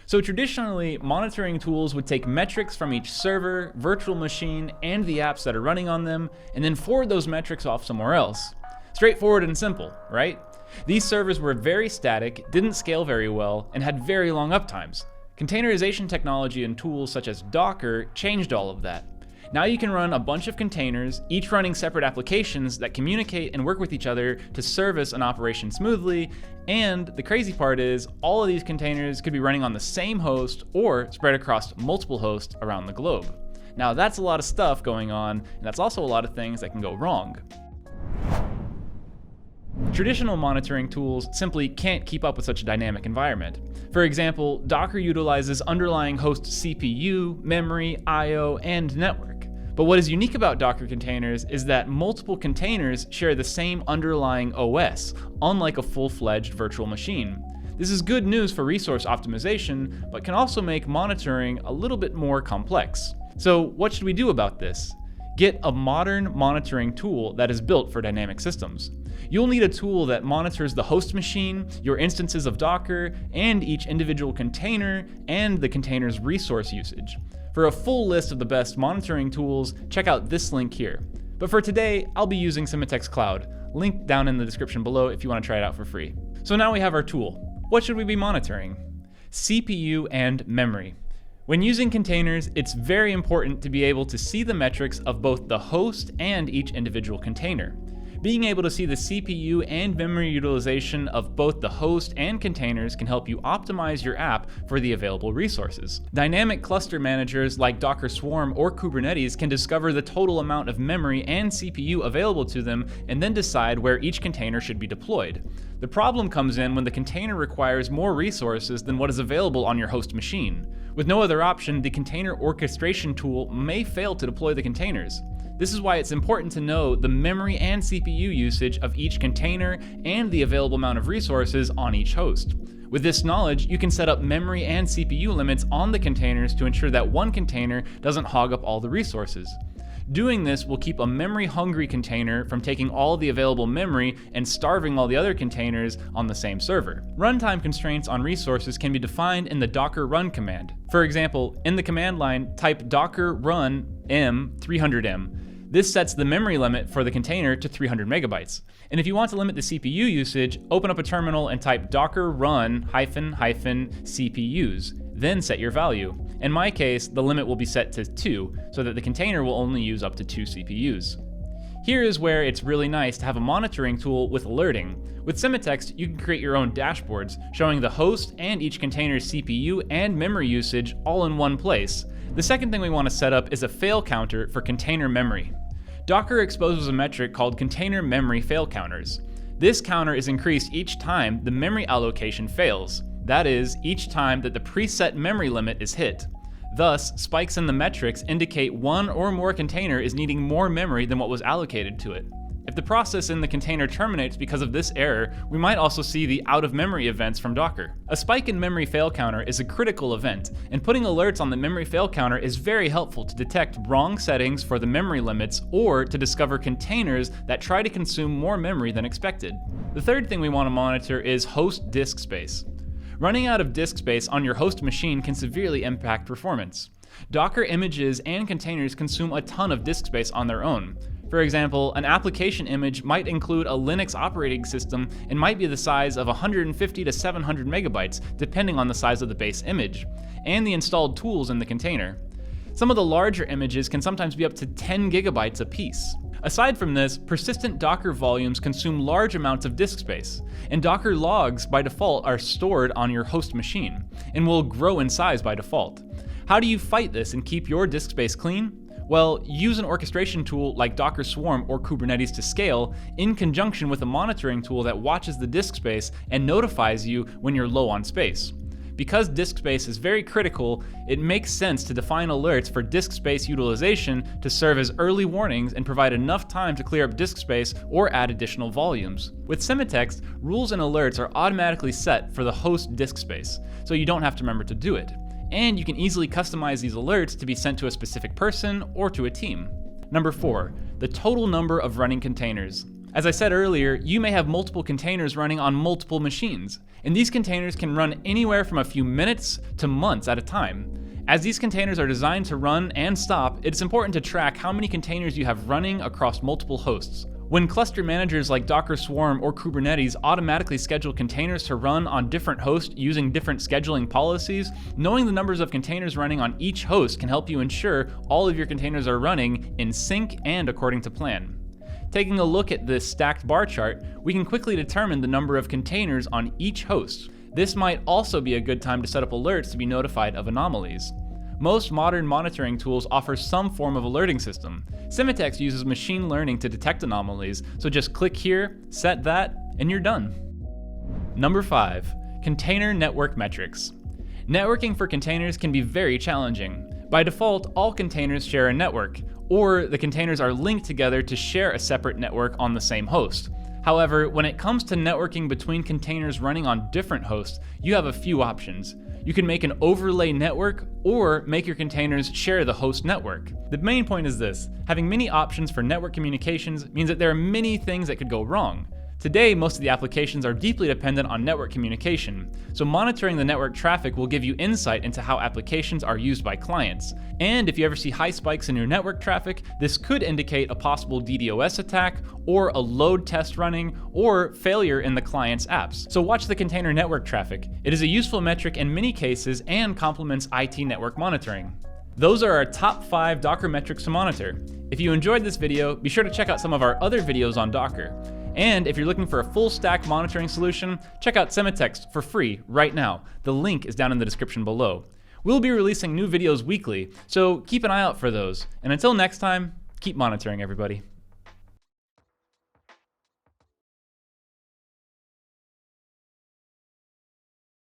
So traditionally, monitoring tools would take metrics from each server, virtual machine, and the apps that are running on them, and then forward those metrics off somewhere else. Straightforward and simple, right? These servers were very static, didn't scale very well, and had very long uptimes. Containerization technology and tools such as Docker changed all of that. Now you can run a bunch of containers, each running separate applications that communicate and work with each other to service an operation smoothly, and the crazy part is, all of these containers could be running on the same host or spread across multiple hosts around the globe. Now that's a lot of stuff going on, and that's also a lot of things that can go wrong. Traditional monitoring tools simply can't keep up with such a dynamic environment. For example, Docker utilizes underlying host CPU, memory, I/O, and network. But what is unique about Docker containers is that multiple containers share the same underlying OS, unlike a full-fledged virtual machine. This is good news for resource optimization, but can also make monitoring a little bit more complex. So what should we do about this? Get a modern monitoring tool that is built for dynamic systems. You'll need a tool that monitors the host machine, your instances of Docker, and each individual container, and the container's resource usage. For a full list of the best monitoring tools, check out this link here. But for today, I'll be using Sematext Cloud, link down in the description below if you want to try it out for free. So now we have our tool. What should we be monitoring? CPU and memory. When using containers, it's very important to be able to see the metrics of both the host and each individual container. Being able to see the CPU and memory utilization of both the host and containers can help you optimize your app for the available resources. Dynamic cluster managers like Docker Swarm or Kubernetes can discover the total amount of memory and CPU available to them and then decide where each container should be deployed. The problem comes in when the container requires more resources than what is available on your host machine. With no other option, the container orchestration tool may fail to deploy the containers. This is why it's important to know the memory and CPU usage of each container and the available amount of resources on each host. With this knowledge, you can set up memory and CPU limits on the containers to ensure that one container doesn't hog up all the resources. Doing this will keep a memory-hungry container from taking all the available memory and starving all the other containers on the same server. Runtime constraints on resources can be defined in the docker run command. For example, in the command line, type docker run m 300m. This sets the memory limit for the container to 300 megabytes. And if you want to limit the CPU usage, open up a terminal and type docker run -CPUs, then set your value. In my case, the limit will be set to 2, so that the container will only use up to 2 CPUs. Here is where it's really nice to have a monitoring tool with alerting. With Sematext, you can create your own dashboards, showing the host and each container's CPU and memory usage all in one place. The second thing we want to set up is a fail counter for container memory. Docker exposes a metric called container memory fail counters. This counter is increased each time the memory allocation fails. That is, each time that the preset memory limit is hit. Thus, spikes in the metrics indicate one or more container is needing more memory than what was allocated to it. If the process in the container terminates because of this error, we might also see the out-of-memory events from Docker. A spike in memory fail counter is a critical event, and putting alerts on the memory fail counter is very helpful to detect wrong settings for the memory limits or to discover containers that try to consume more memory than expected. The third thing we want to monitor is host disk space. Running out of disk space on your host machine can severely impact performance. Docker images and containers consume a ton of disk space on their own. For example, an application image might include a Linux operating system and might be the size of 150 to 700 megabytes, depending on the size of the base image, and the installed tools in the container. Some of the larger images can sometimes be up to 10 gigabytes apiece. Aside from this, persistent Docker volumes consume large amounts of disk space, and Docker logs by default are stored on your host machine, and will grow in size by default. How do you fight this and keep your disk space clean? Well, use an orchestration tool like Docker Swarm or Kubernetes to scale, in conjunction with a monitoring tool that watches the disk space and notifies you when you're low on space. Because disk space is very critical, it makes sense to define alerts for disk space utilization to serve as early warnings and provide enough time to clear up disk space or add additional volumes. With Sematext, rules and alerts are automatically set for the host disk space, so you don't have to remember to do it. And you can easily customize these alerts to be sent to a specific person or to a team. Number 4, the total number of running containers. As I said earlier, you may have multiple containers running on multiple machines, and these containers can run anywhere from a few minutes to months at a time. As these containers are designed to run and stop, it's important to track how many containers you have running across multiple hosts. When cluster managers like Docker Swarm or Kubernetes automatically schedule containers to run on different hosts using different scheduling policies, knowing the numbers of containers running on each host can help you ensure all of your containers are running in sync and according to plan. Taking a look at this stacked bar chart, we can quickly determine the number of containers on each host. This might also be a good time to set up alerts to be notified of anomalies. Most modern monitoring tools offer some form of alerting system. Sematext uses machine learning to detect anomalies, so just click here, set that, and you're done. Number 5. Container network metrics. Networking for containers can be very challenging. By default, all containers share a network, or the containers are linked together to share a separate network on the same host. However, when it comes to networking between containers running on different hosts, you have a few options. You can make an overlay network or make your containers share the host network. The main point is this: having many options for network communications means that there are many things that could go wrong. Today, most of the applications are deeply dependent on network communication, so monitoring the network traffic will give you insight into how applications are used by clients. And if you ever see high spikes in your network traffic, this could indicate a possible DDoS attack, or a load test running, or failure in the client's apps. So watch the container network traffic. It is a useful metric in many cases and complements IT network monitoring. Those are our top 5 Docker metrics to monitor. If you enjoyed this video, be sure to check out some of our other videos on Docker. And if you're looking for a full stack monitoring solution, check out Sematext for free right now. The link is down in the description below. We'll be releasing new videos weekly, so keep an eye out for those. And until next time, keep monitoring, everybody.